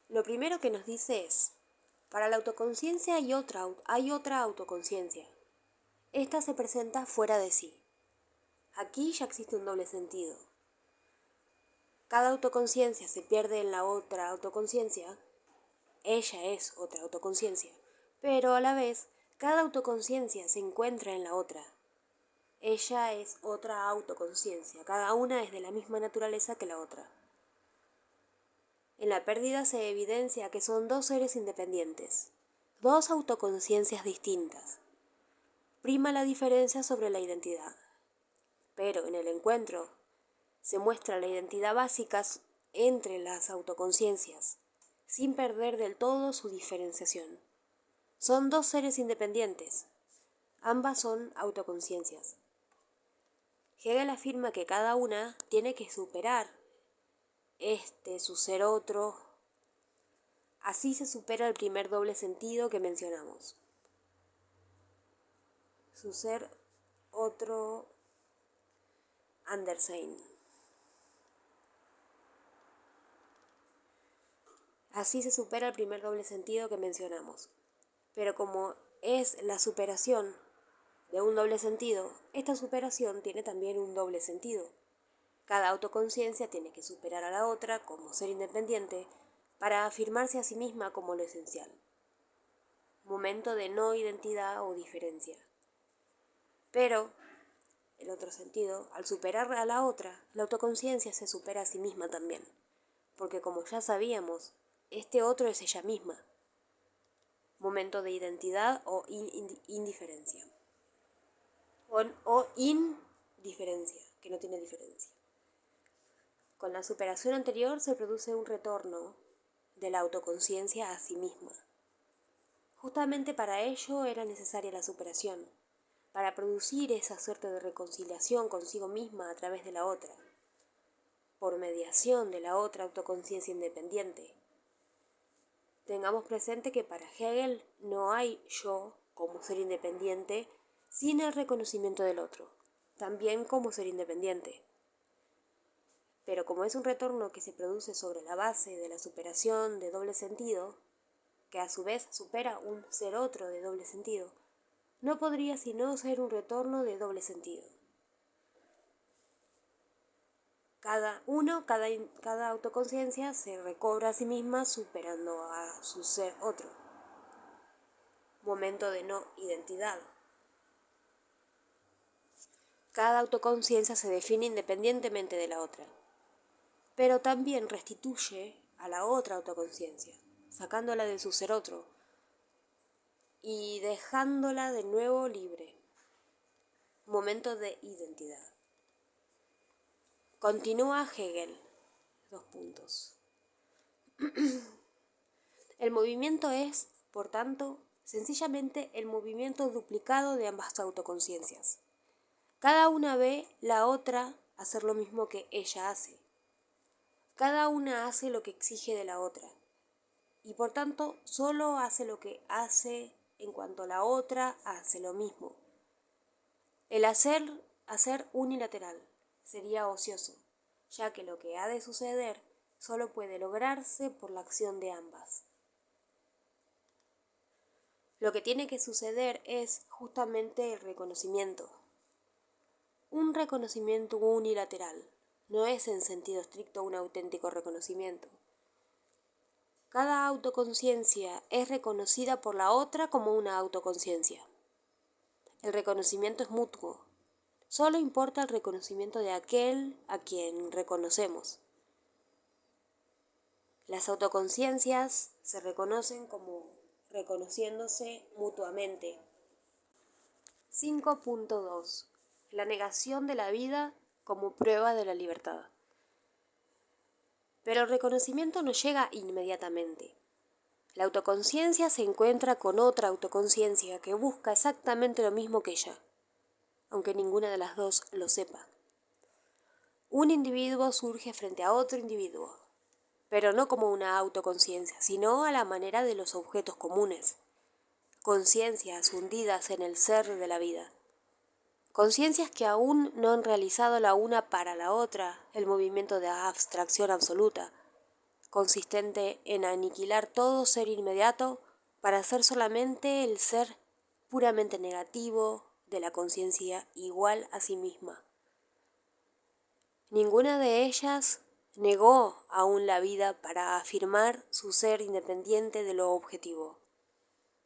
Lo primero que nos dice es, para la autoconciencia hay otra autoconciencia. Esta se presenta fuera de sí. Aquí ya existe un doble sentido. Cada autoconciencia se pierde en la otra autoconciencia. Ella es otra autoconciencia. Pero a la vez, cada autoconciencia se encuentra en la otra. Ella es otra autoconciencia. Cada una es de la misma naturaleza que la otra. En la pérdida se evidencia que son dos seres independientes, dos autoconciencias distintas. Prima la diferencia sobre la identidad. Pero en el encuentro se muestra la identidad básica entre las autoconciencias, sin perder del todo su diferenciación. Son dos seres independientes, ambas son autoconciencias. Hegel afirma que cada una tiene que superar su ser otro. Así se supera el primer doble sentido que mencionamos. Su ser otro Andersen. Así se supera el primer doble sentido que mencionamos. Pero como es la superación de un doble sentido, esta superación tiene también un doble sentido. Cada autoconciencia tiene que superar a la otra como ser independiente para afirmarse a sí misma como lo esencial. Momento de no identidad o diferencia. Pero, el otro sentido, al superar a la otra, la autoconciencia se supera a sí misma también. Porque como ya sabíamos, este otro es ella misma. Momento de identidad o indiferencia. O indiferencia, que no tiene diferencia. Con la superación anterior se produce un retorno de la autoconciencia a sí misma. Justamente para ello era necesaria la superación, para producir esa suerte de reconciliación consigo misma a través de la otra, por mediación de la otra autoconciencia independiente. Tengamos presente que para Hegel no hay yo como ser independiente sin el reconocimiento del otro, también como ser independiente. Pero como es un retorno que se produce sobre la base de la superación de doble sentido, que a su vez supera un ser otro de doble sentido, no podría sino ser un retorno de doble sentido. Cada autoconciencia se recobra a sí misma superando a su ser otro. Momento de no identidad. Cada autoconciencia se define independientemente de la otra, pero también restituye a la otra autoconciencia, sacándola de su ser otro y dejándola de nuevo libre. Momento de identidad. Continúa Hegel. El movimiento es, por tanto, sencillamente el movimiento duplicado de ambas autoconciencias. Cada una ve la otra hacer lo mismo que ella hace. Cada una hace lo que exige de la otra. Y por tanto, solo hace lo que hace en cuanto la otra hace lo mismo. El hacer unilateral sería ocioso, ya que lo que ha de suceder solo puede lograrse por la acción de ambas. Lo que tiene que suceder es justamente el reconocimiento. Un reconocimiento unilateral no es en sentido estricto un auténtico reconocimiento. Cada autoconciencia es reconocida por la otra como una autoconciencia. El reconocimiento es mutuo. Solo importa el reconocimiento de aquel a quien reconocemos. Las autoconciencias se reconocen como reconociéndose mutuamente. 5.2. La negación de la vida como prueba de la libertad. Pero el reconocimiento no llega inmediatamente. La autoconciencia se encuentra con otra autoconciencia que busca exactamente lo mismo que ella, aunque ninguna de las dos lo sepa. Un individuo surge frente a otro individuo, pero no como una autoconciencia, sino a la manera de los objetos comunes, conciencias hundidas en el ser de la vida. Conciencias que aún no han realizado la una para la otra el movimiento de abstracción absoluta, consistente en aniquilar todo ser inmediato para ser solamente el ser puramente negativo de la conciencia igual a sí misma. Ninguna de ellas negó aún la vida para afirmar su ser independiente de lo objetivo,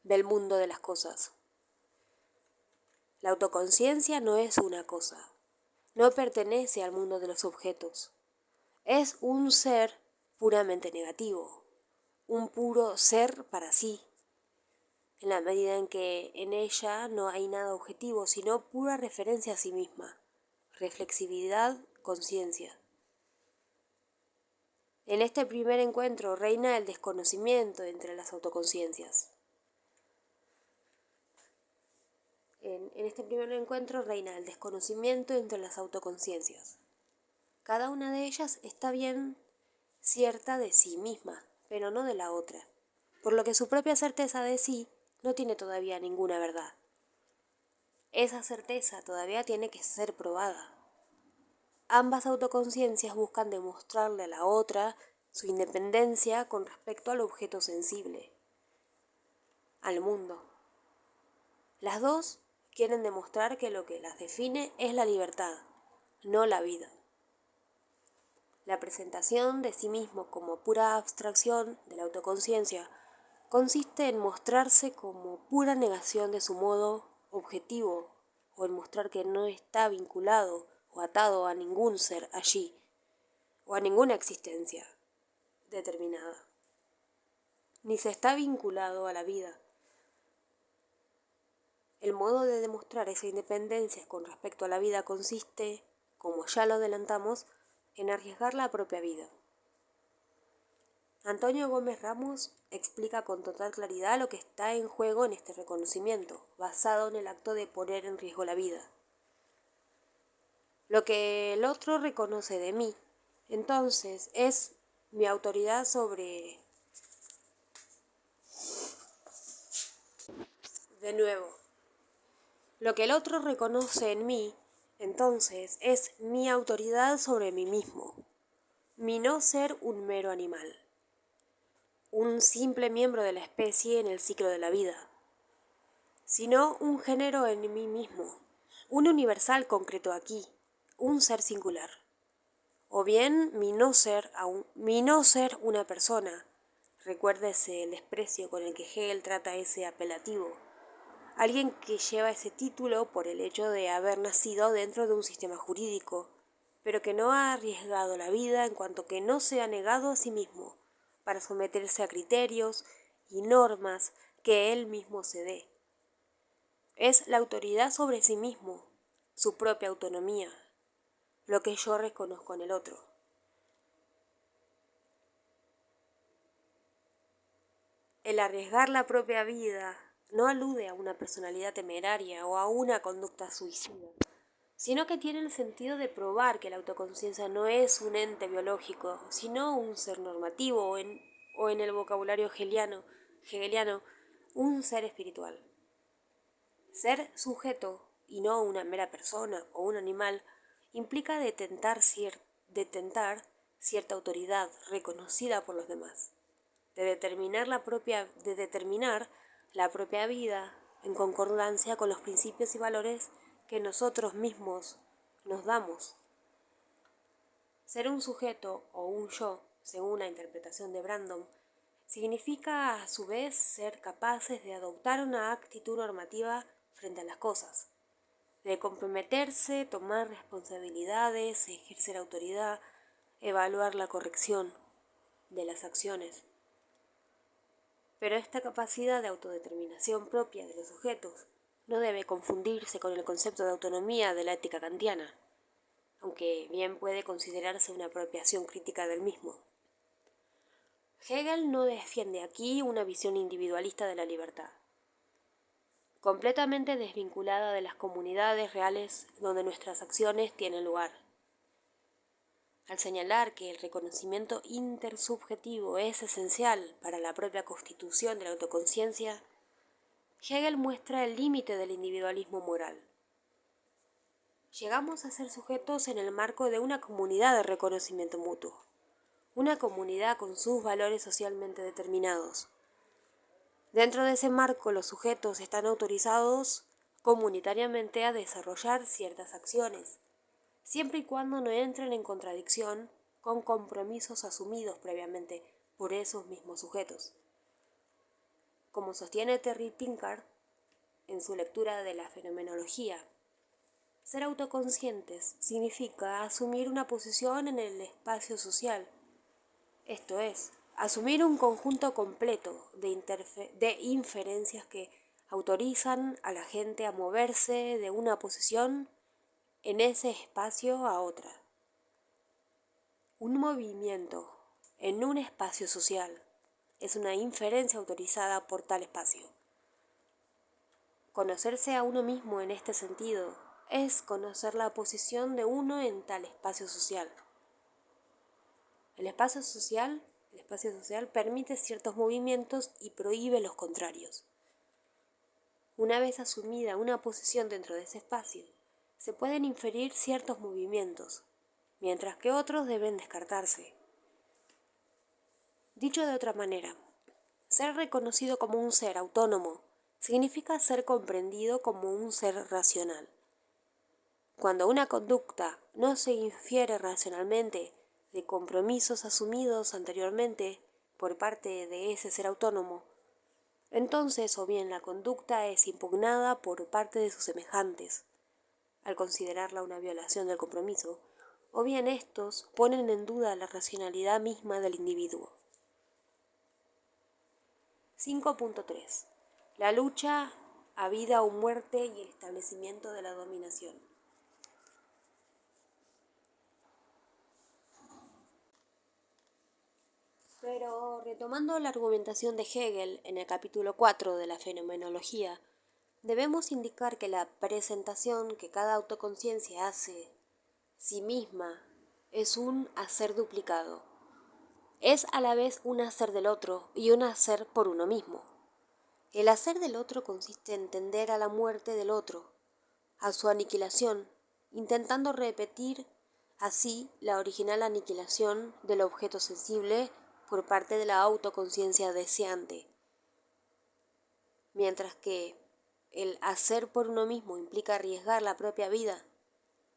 del mundo de las cosas. La autoconciencia no es una cosa, no pertenece al mundo de los objetos. Es un ser puramente negativo, un puro ser para sí, en la medida en que en ella no hay nada objetivo, sino pura referencia a sí misma, reflexividad, conciencia. En este primer encuentro reina el desconocimiento entre las autoconciencias. En este primer encuentro reina el desconocimiento entre las autoconciencias. Cada una de ellas está bien cierta de sí misma, pero no de la otra, por lo que su propia certeza de sí no tiene todavía ninguna verdad. Esa certeza todavía tiene que ser probada. Ambas autoconciencias buscan demostrarle a la otra su independencia con respecto al objeto sensible, al mundo. Las dos quieren demostrar que lo que las define es la libertad, no la vida. La presentación de sí mismo como pura abstracción de la autoconciencia consiste en mostrarse como pura negación de su modo objetivo o en mostrar que no está vinculado o atado a ningún ser allí o a ninguna existencia determinada, ni se está vinculado a la vida. El modo de demostrar esa independencia con respecto a la vida consiste, como ya lo adelantamos, en arriesgar la propia vida. Antonio Gómez Ramos explica con total claridad lo que está en juego en este reconocimiento, basado en el acto de poner en riesgo la vida. Lo que el otro reconoce de mí, entonces, es mi autoridad sobre... De nuevo. Lo que el otro reconoce en mí, entonces, es mi autoridad sobre mí mismo, mi no ser un mero animal, un simple miembro de la especie en el ciclo de la vida, sino un género en mí mismo, un universal concreto aquí, un ser singular. O bien mi no ser una persona. Recuérdese el desprecio con el que Hegel trata ese apelativo. Alguien que lleva ese título por el hecho de haber nacido dentro de un sistema jurídico, pero que no ha arriesgado la vida en cuanto que no se ha negado a sí mismo para someterse a criterios y normas que él mismo se dé. Es la autoridad sobre sí mismo, su propia autonomía, lo que yo reconozco en el otro. El arriesgar la propia vida no alude a una personalidad temeraria o a una conducta suicida, sino que tiene el sentido de probar que la autoconciencia no es un ente biológico, sino un ser normativo o en el vocabulario hegeliano, un ser espiritual. Ser sujeto y no una mera persona o un animal implica detentar cierta autoridad reconocida por los demás, de determinar la propia vida en concordancia con los principios y valores que nosotros mismos nos damos. Ser un sujeto o un yo, según la interpretación de Brandom, significa a su vez ser capaces de adoptar una actitud normativa frente a las cosas, de comprometerse, tomar responsabilidades, ejercer autoridad, evaluar la corrección de las acciones. Pero esta capacidad de autodeterminación propia de los sujetos no debe confundirse con el concepto de autonomía de la ética kantiana, aunque bien puede considerarse una apropiación crítica del mismo. Hegel no defiende aquí una visión individualista de la libertad, completamente desvinculada de las comunidades reales donde nuestras acciones tienen lugar. Al señalar que el reconocimiento intersubjetivo es esencial para la propia constitución de la autoconciencia, Hegel muestra el límite del individualismo moral. Llegamos a ser sujetos en el marco de una comunidad de reconocimiento mutuo, una comunidad con sus valores socialmente determinados. Dentro de ese marco, los sujetos están autorizados comunitariamente a desarrollar ciertas acciones, siempre y cuando no entren en contradicción con compromisos asumidos previamente por esos mismos sujetos. Como sostiene Terry Pinkard en su lectura de la fenomenología, ser autoconscientes significa asumir una posición en el espacio social, esto es, asumir un conjunto completo de inferencias que autorizan a la gente a moverse de una posición en ese espacio a otra. Un movimiento en un espacio social es una inferencia autorizada por tal espacio. Conocerse a uno mismo en este sentido es conocer la posición de uno en tal espacio social. El espacio social permite ciertos movimientos y prohíbe los contrarios. Una vez asumida una posición dentro de ese espacio, se pueden inferir ciertos movimientos, mientras que otros deben descartarse. Dicho de otra manera, ser reconocido como un ser autónomo significa ser comprendido como un ser racional. Cuando una conducta no se infiere racionalmente de compromisos asumidos anteriormente por parte de ese ser autónomo, entonces o bien la conducta es impugnada por parte de sus semejantes, al considerarla una violación del compromiso, o bien estos ponen en duda la racionalidad misma del individuo. 5.3. La lucha a vida o muerte y el establecimiento de la dominación. Pero retomando la argumentación de Hegel en el capítulo 4 de la fenomenología, debemos indicar que la presentación que cada autoconciencia hace sí misma es un hacer duplicado. Es a la vez un hacer del otro y un hacer por uno mismo. El hacer del otro consiste en tender a la muerte del otro, a su aniquilación, intentando repetir así la original aniquilación del objeto sensible por parte de la autoconciencia deseante. Mientras que el hacer por uno mismo implica arriesgar la propia vida,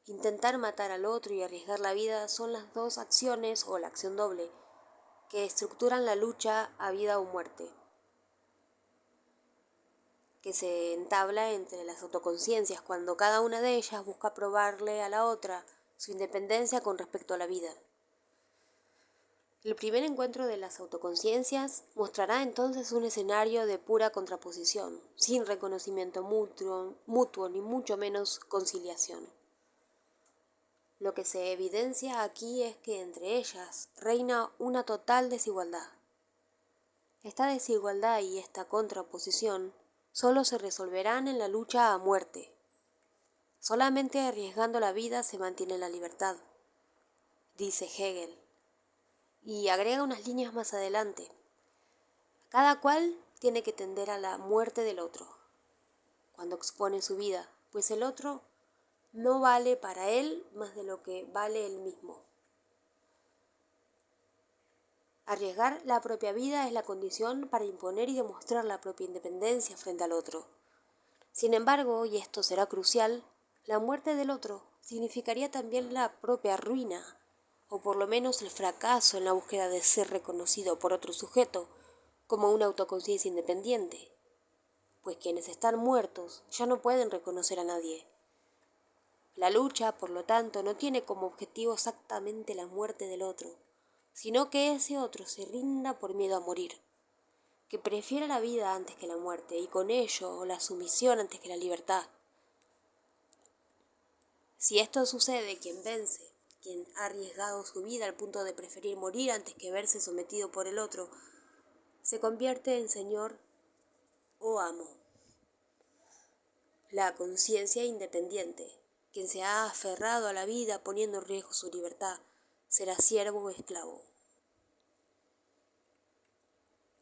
intentar matar al otro y arriesgar la vida son las dos acciones o la acción doble que estructuran la lucha a vida o muerte, que se entabla entre las autoconciencias cuando cada una de ellas busca probarle a la otra su independencia con respecto a la vida. El primer encuentro de las autoconciencias mostrará entonces un escenario de pura contraposición, sin reconocimiento mutuo ni mucho menos conciliación. Lo que se evidencia aquí es que entre ellas reina una total desigualdad. Esta desigualdad y esta contraposición solo se resolverán en la lucha a muerte. Solamente arriesgando la vida se mantiene la libertad, dice Hegel, y agrega unas líneas más adelante. Cada cual tiene que tender a la muerte del otro, cuando expone su vida, pues el otro no vale para él más de lo que vale él mismo. Arriesgar la propia vida es la condición para imponer y demostrar la propia independencia frente al otro. Sin embargo, y esto será crucial, la muerte del otro significaría también la propia ruina, o por lo menos el fracaso en la búsqueda de ser reconocido por otro sujeto como una autoconciencia independiente, pues quienes están muertos ya no pueden reconocer a nadie. La lucha, por lo tanto, no tiene como objetivo exactamente la muerte del otro, sino que ese otro se rinda por miedo a morir, que prefiera la vida antes que la muerte y con ello la sumisión antes que la libertad. Si esto sucede, quien vence, quien ha arriesgado su vida al punto de preferir morir antes que verse sometido por el otro, se convierte en señor o amo. La conciencia independiente, quien se ha aferrado a la vida poniendo en riesgo su libertad, será siervo o esclavo.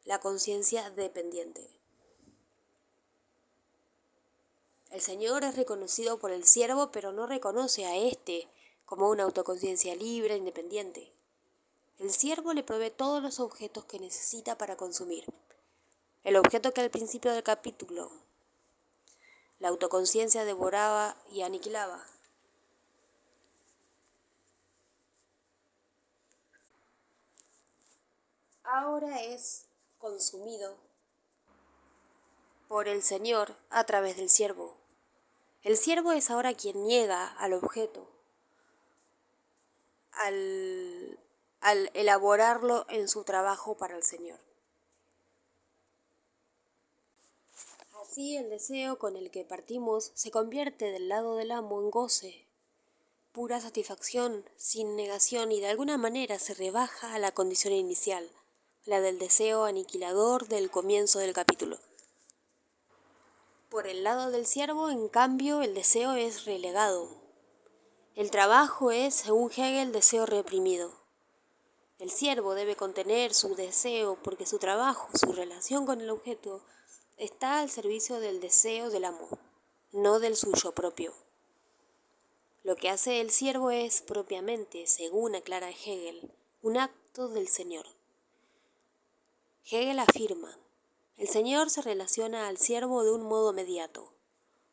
La conciencia dependiente. El Señor es reconocido por el siervo, pero no reconoce a éste como una autoconciencia libre e independiente. El siervo le provee todos los objetos que necesita para consumir. El objeto que al principio del capítulo la autoconciencia devoraba y aniquilaba, ahora es consumido por el Señor a través del siervo. El siervo es ahora quien niega al objeto, al elaborarlo en su trabajo para el Señor. Así el deseo con el que partimos se convierte del lado del amo en goce, pura satisfacción, sin negación, y de alguna manera se rebaja a la condición inicial, la del deseo aniquilador del comienzo del capítulo. Por el lado del siervo, en cambio, el deseo es relegado. El trabajo es, según Hegel, deseo reprimido. El siervo debe contener su deseo porque su trabajo, su relación con el objeto, está al servicio del deseo del amo, no del suyo propio. Lo que hace el siervo es, propiamente, según aclara Hegel, un acto del Señor. Hegel afirma: el Señor se relaciona al siervo de un modo mediato,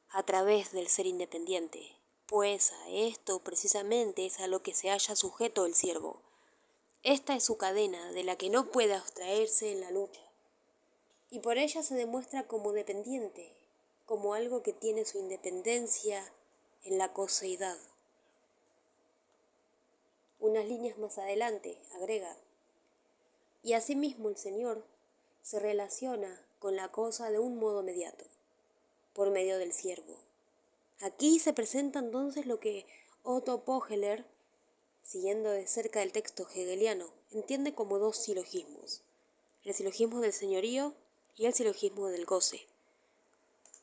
a través del ser independiente, pues a esto precisamente es a lo que se halla sujeto el siervo. Esta es su cadena, de la que no puede abstraerse en la lucha, y por ella se demuestra como dependiente, como algo que tiene su independencia en la coseidad. Unas líneas más adelante, agrega: y asimismo el Señor se relaciona con la cosa de un modo mediato, por medio del siervo. Aquí se presenta entonces lo que Otto Pohler, siguiendo de cerca el texto hegeliano, entiende como dos silogismos: el silogismo del señorío y el silogismo del goce.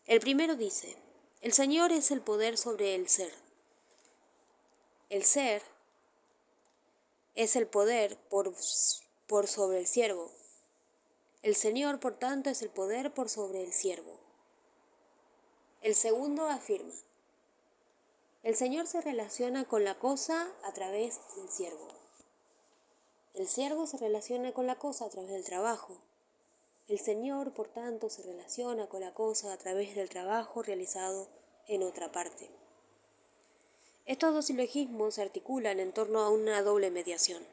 El primero dice: el Señor es el poder sobre el ser. El ser es el poder por sobre el siervo. El Señor, por tanto, es el poder por sobre el siervo. El segundo afirma: el Señor se relaciona con la cosa a través del siervo. El siervo se relaciona con la cosa a través del trabajo. El Señor, por tanto, se relaciona con la cosa a través del trabajo realizado en otra parte. Estos dos silogismos se articulan en torno a una doble mediación.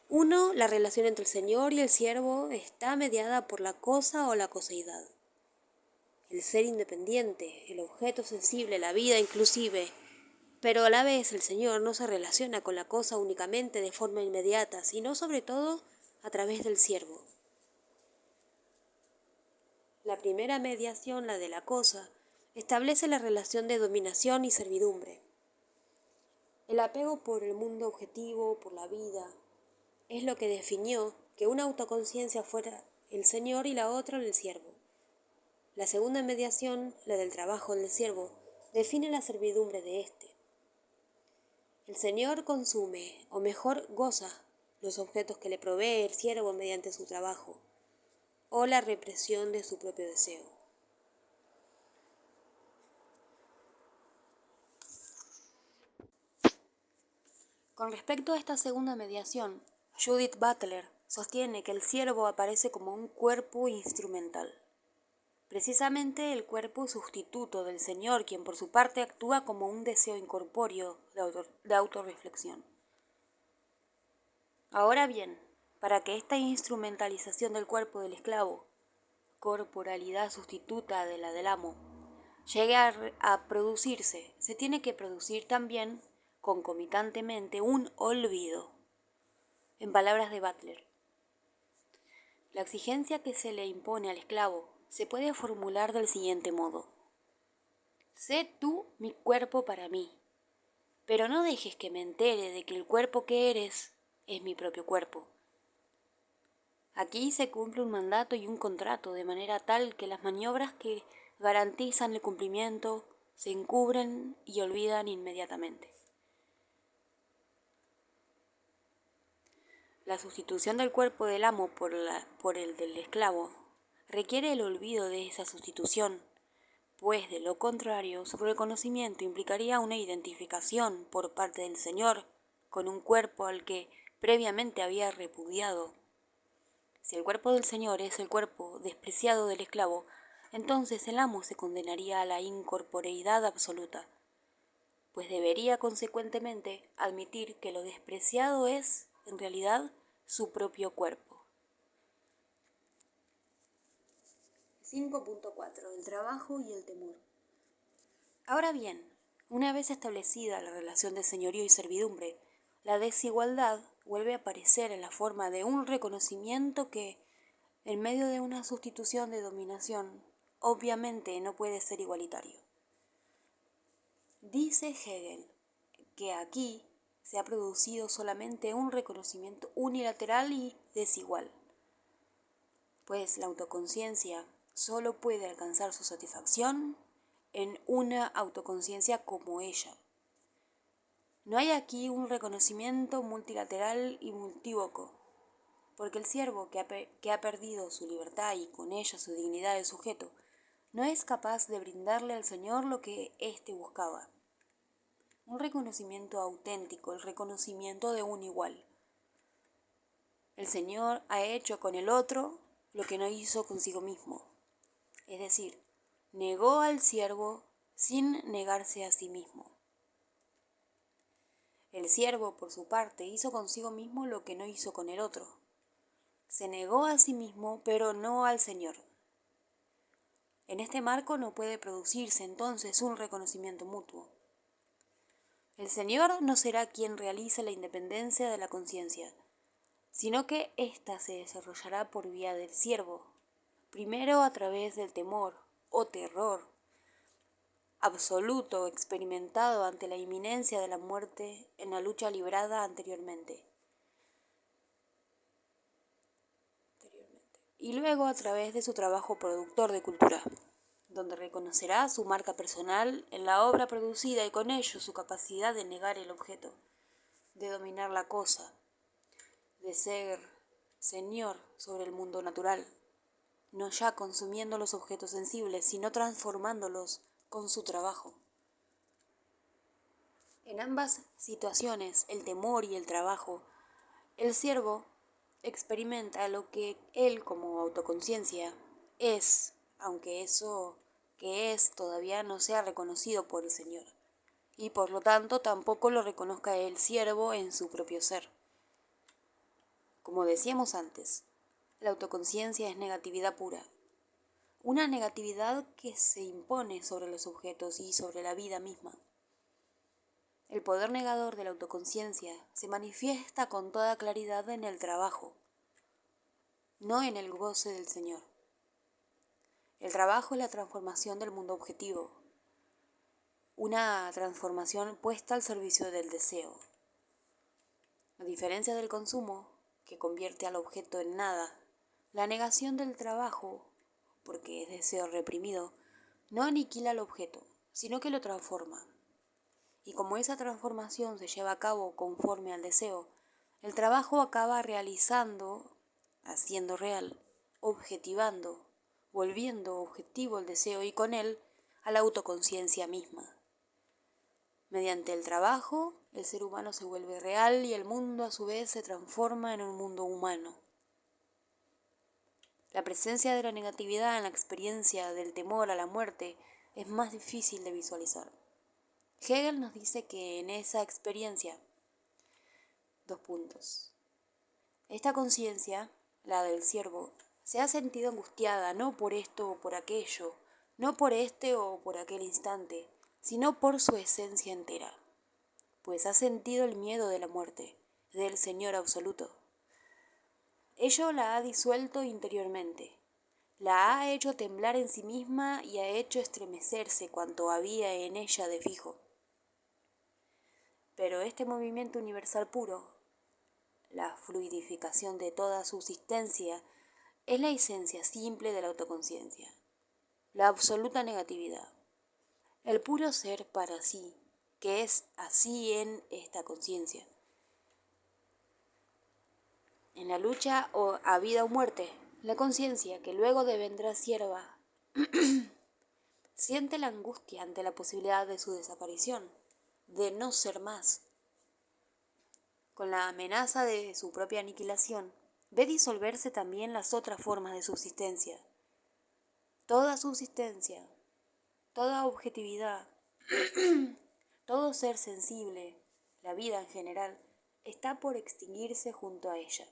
Uno, la relación entre el Señor y el siervo está mediada por la cosa o la coseidad. El ser independiente, el objeto sensible, la vida inclusive, pero a la vez el Señor no se relaciona con la cosa únicamente de forma inmediata, sino sobre todo a través del siervo. La primera mediación, la de la cosa, establece la relación de dominación y servidumbre. El apego por el mundo objetivo, por la vida, es lo que definió que una autoconciencia fuera el Señor y la otra el siervo. La segunda mediación, la del trabajo del siervo, define la servidumbre de éste. El Señor consume, o mejor goza, los objetos que le provee el siervo mediante su trabajo, o la represión de su propio deseo. Con respecto a esta segunda mediación, Judith Butler sostiene que el siervo aparece como un cuerpo instrumental. Precisamente el cuerpo sustituto del Señor, quien por su parte actúa como un deseo incorpóreo de autorreflexión. Ahora bien, para que esta instrumentalización del cuerpo del esclavo, corporalidad sustituta de la del amo, llegue a producirse, se tiene que producir también concomitantemente un olvido. En palabras de Butler, la exigencia que se le impone al esclavo se puede formular del siguiente modo: sé tú mi cuerpo para mí, pero no dejes que me entere de que el cuerpo que eres es mi propio cuerpo. Aquí se cumple un mandato y un contrato de manera tal que las maniobras que garantizan el cumplimiento se encubren y olvidan inmediatamente. La sustitución del cuerpo del amo por el del esclavo requiere el olvido de esa sustitución, pues de lo contrario su reconocimiento implicaría una identificación por parte del Señor con un cuerpo al que previamente había repudiado. Si el cuerpo del Señor es el cuerpo despreciado del esclavo, entonces el amo se condenaría a la incorporeidad absoluta, pues debería consecuentemente admitir que lo despreciado es, en realidad, su propio cuerpo. 5.4. El trabajo y el temor. Ahora bien, una vez establecida la relación de señorío y servidumbre, la desigualdad vuelve a aparecer en la forma de un reconocimiento que, en medio de una sustitución de dominación, obviamente no puede ser igualitario. Dice Hegel que aquí se ha producido solamente un reconocimiento unilateral y desigual, pues la autoconciencia solo puede alcanzar su satisfacción en una autoconciencia como ella. No hay aquí un reconocimiento multilateral y multívoco, porque el siervo que ha perdido su libertad y con ella su dignidad de sujeto, no es capaz de brindarle al Señor lo que éste buscaba. Un reconocimiento auténtico, el reconocimiento de un igual. El Señor ha hecho con el otro lo que no hizo consigo mismo, es decir, negó al siervo sin negarse a sí mismo. El siervo, por su parte, hizo consigo mismo lo que no hizo con el otro. Se negó a sí mismo, pero no al Señor. En este marco no puede producirse entonces un reconocimiento mutuo. El Señor no será quien realice la independencia de la conciencia, sino que ésta se desarrollará por vía del siervo, primero a través del temor o terror absoluto experimentado ante la inminencia de la muerte en la lucha librada anteriormente. Y luego a través de su trabajo productor de cultura, donde reconocerá su marca personal en la obra producida y con ello su capacidad de negar el objeto, de dominar la cosa, de ser señor sobre el mundo natural, no ya consumiendo los objetos sensibles, sino transformándolos con su trabajo. En ambas situaciones, el temor y el trabajo, el siervo experimenta lo que él como autoconciencia es, aunque eso que es todavía no sea reconocido por el Señor, y por lo tanto tampoco lo reconozca el siervo en su propio ser. Como decíamos antes, la autoconciencia es negatividad pura, una negatividad que se impone sobre los objetos y sobre la vida misma. El poder negador de la autoconciencia se manifiesta con toda claridad en el trabajo, no en el goce del Señor. El trabajo es la transformación del mundo objetivo, una transformación puesta al servicio del deseo. A diferencia del consumo, que convierte al objeto en nada, la negación del trabajo, porque es deseo reprimido, no aniquila al objeto, sino que lo transforma. Y como esa transformación se lleva a cabo conforme al deseo, el trabajo acaba realizando, haciendo real, objetivando, volviendo objetivo el deseo y con él a la autoconciencia misma. Mediante el trabajo, el ser humano se vuelve real y el mundo a su vez se transforma en un mundo humano. La presencia de la negatividad en la experiencia del temor a la muerte es más difícil de visualizar. Hegel nos dice que en esa experiencia, esta conciencia, la del siervo, se ha sentido angustiada no por esto o por aquello, no por este o por aquel instante, sino por su esencia entera, pues ha sentido el miedo de la muerte, del Señor absoluto. Ello la ha disuelto interiormente, la ha hecho temblar en sí misma y ha hecho estremecerse cuanto había en ella de fijo. Pero este movimiento universal puro, la fluidificación de toda subsistencia, es la esencia simple de la autoconciencia, la absoluta negatividad, el puro ser para sí, que es así en esta conciencia. En la lucha a vida o muerte, la conciencia, que luego devendrá sierva, siente la angustia ante la posibilidad de su desaparición, de no ser más. con la amenaza de su propia aniquilación, ve disolverse también las otras formas de subsistencia. Toda subsistencia, toda objetividad, todo ser sensible, la vida en general, está por extinguirse junto a ella.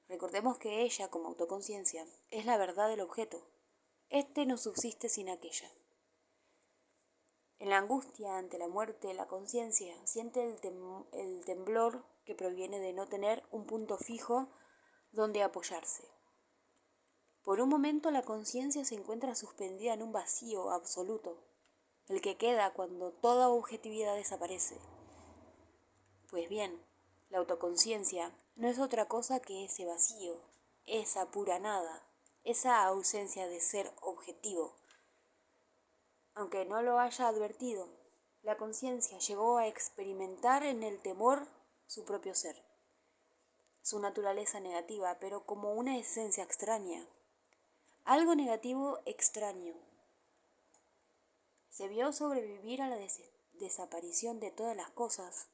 Recordemos que ella, como autoconciencia, es la verdad del objeto. Este no subsiste sin aquella. En la angustia ante la muerte, la conciencia siente el temblor que proviene de no tener un punto fijo donde apoyarse. Por un momento la conciencia se encuentra suspendida en un vacío absoluto, el que queda cuando toda objetividad desaparece. Pues bien, la autoconciencia no es otra cosa que ese vacío, esa pura nada, esa ausencia de ser objetivo. Aunque no lo haya advertido, la conciencia llegó a experimentar en el temor su propio ser, su naturaleza negativa, pero como una esencia extraña, algo negativo extraño. Se vio sobrevivir a la desaparición de todas las cosas,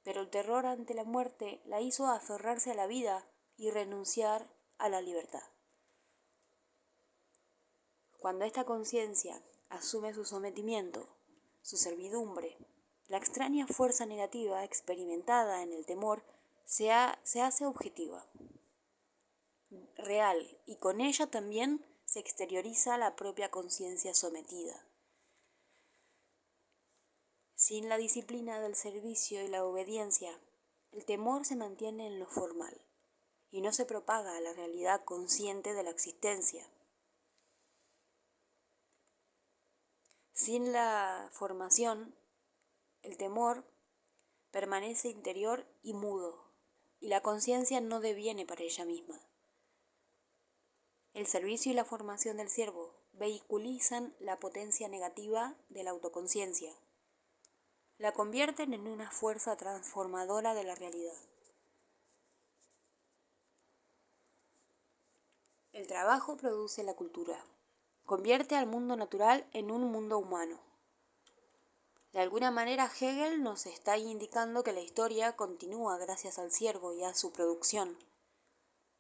pero el terror ante la muerte la hizo aferrarse a la vida y renunciar a la libertad. Cuando esta conciencia asume su sometimiento, su servidumbre, la extraña fuerza negativa experimentada en el temor se hace objetiva, real, y con ella también se exterioriza la propia conciencia sometida. Sin la disciplina del servicio y la obediencia, el temor se mantiene en lo formal y no se propaga a la realidad consciente de la existencia. Sin la formación, el temor permanece interior y mudo, y la conciencia no deviene para ella misma. El servicio y la formación del siervo vehiculizan la potencia negativa de la autoconciencia, la convierten en una fuerza transformadora de la realidad. El trabajo produce la cultura, convierte al mundo natural en un mundo humano. De alguna manera Hegel nos está indicando que la historia continúa gracias al siervo y a su producción,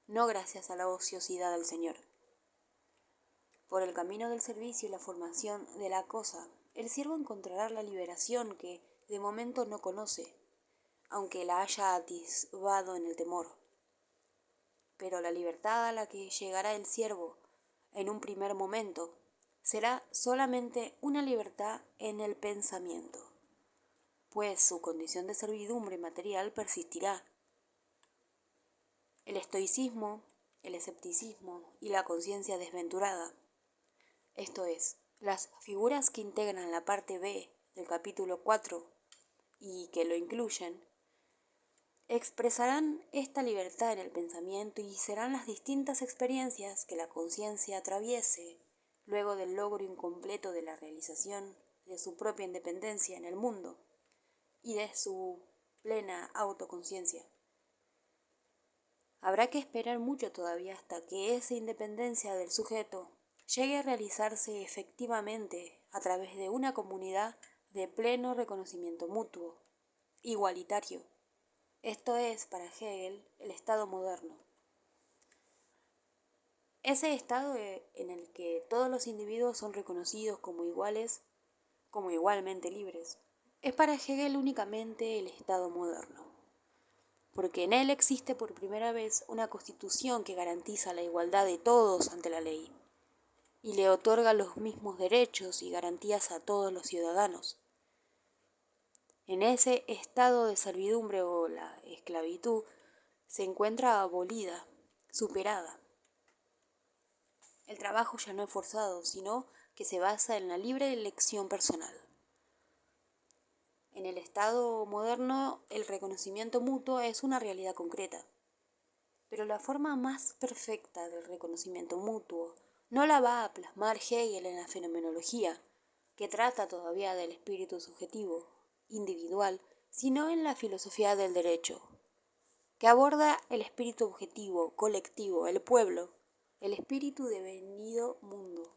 no gracias a la ociosidad del Señor. Por el camino del servicio y la formación de la cosa, el siervo encontrará la liberación que de momento no conoce, aunque la haya atisbado en el temor. Pero la libertad a la que llegará el siervo en un primer momento será solamente una libertad en el pensamiento, pues su condición de servidumbre material persistirá. El estoicismo, el escepticismo y la conciencia desventurada, esto es, las figuras que integran la parte B del capítulo 4 y que lo incluyen, expresarán esta libertad en el pensamiento y serán las distintas experiencias que la conciencia atraviese luego del logro incompleto de la realización de su propia independencia en el mundo y de su plena autoconciencia. Habrá que esperar mucho todavía hasta que esa independencia del sujeto llegue a realizarse efectivamente a través de una comunidad de pleno reconocimiento mutuo, igualitario. Esto es, para Hegel, el estado moderno. Ese estado en el que todos los individuos son reconocidos como iguales, como igualmente libres, es para Hegel únicamente el estado moderno, porque en él existe por primera vez una constitución que garantiza la igualdad de todos ante la ley y le otorga los mismos derechos y garantías a todos los ciudadanos. En ese estado de servidumbre o la esclavitud se encuentra abolida, superada. El trabajo ya no es forzado, sino que se basa en la libre elección personal. En el estado moderno, el reconocimiento mutuo es una realidad concreta, pero la forma más perfecta del reconocimiento mutuo no la va a plasmar Hegel en la fenomenología, que trata todavía del espíritu subjetivo, individual, sino en la filosofía del derecho, que aborda el espíritu objetivo, colectivo, el pueblo, el espíritu devenido mundo.